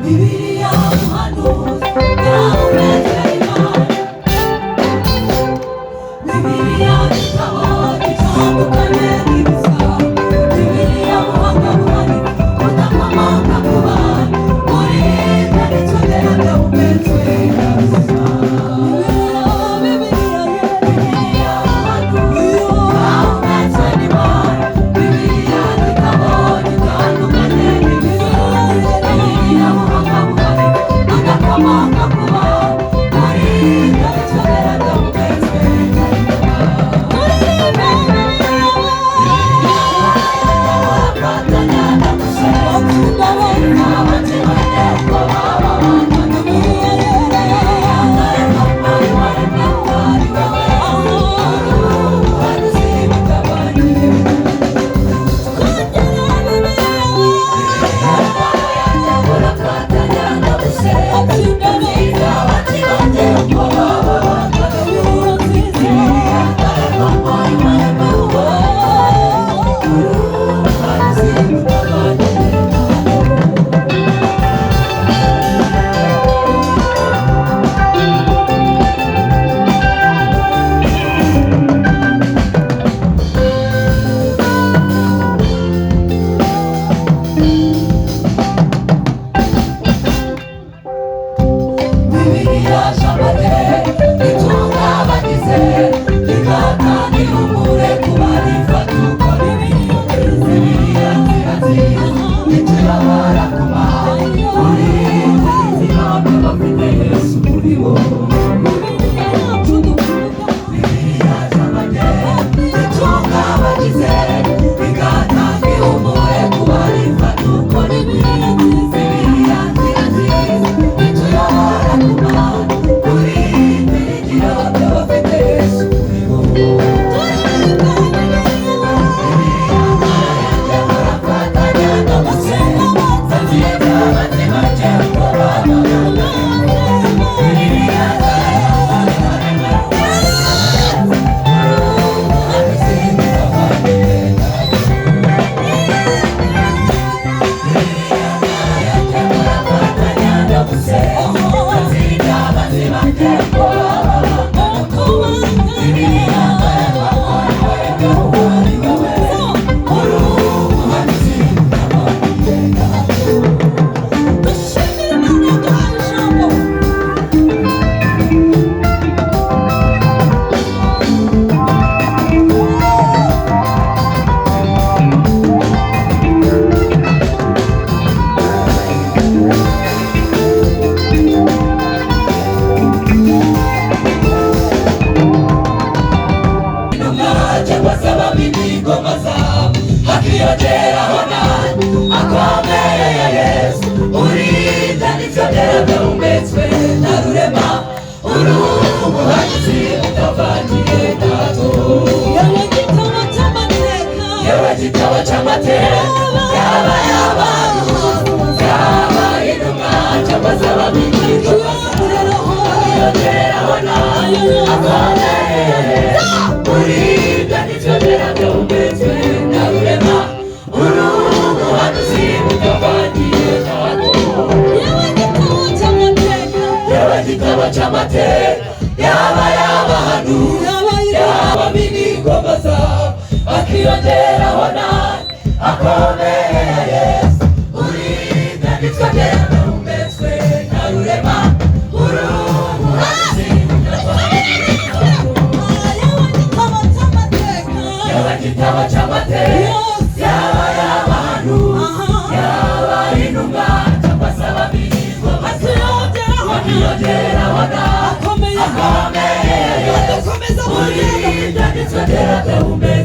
Bibiliya umuhanuzi yawumeze Imana. Bibiliya igitabo gitandukanye n'ibisabo. Bibiliya buhanga buhari budakomanga ku bantu. Muri byanditswe byera byahumetswe n'abisa. Bibiliya umuhanuzi yawumeze Imana. Bibiliya igitabo gitandukanye n'ibisabo. Bibiliya buhanga buhari budakomanga ku bantu. Muri byanditswe byera byahumetswe igitabo cy'amateka yaba y'abantu yaba intumwa cyangwa se ababigishwa akiyongeraho nayo akomeye muri byanditswe byera byahumetswe na rurema uru buhanuzi butavangiye gato. Yewe igitabo cy'amateka yaba y'abantu yaba b'ingoma zabo akiyongeraho nayo akomeye Yesu uri byanditswe byera byahumetswe na rurema uru buhanuzi butavangiye gato. Yewe igitabo cy'amateka yaba y'abantu yaba intumwa cyangwa se ababigishwa akiyongeraho nayo akomeye Yesu uri byanditswe byera byahumetswe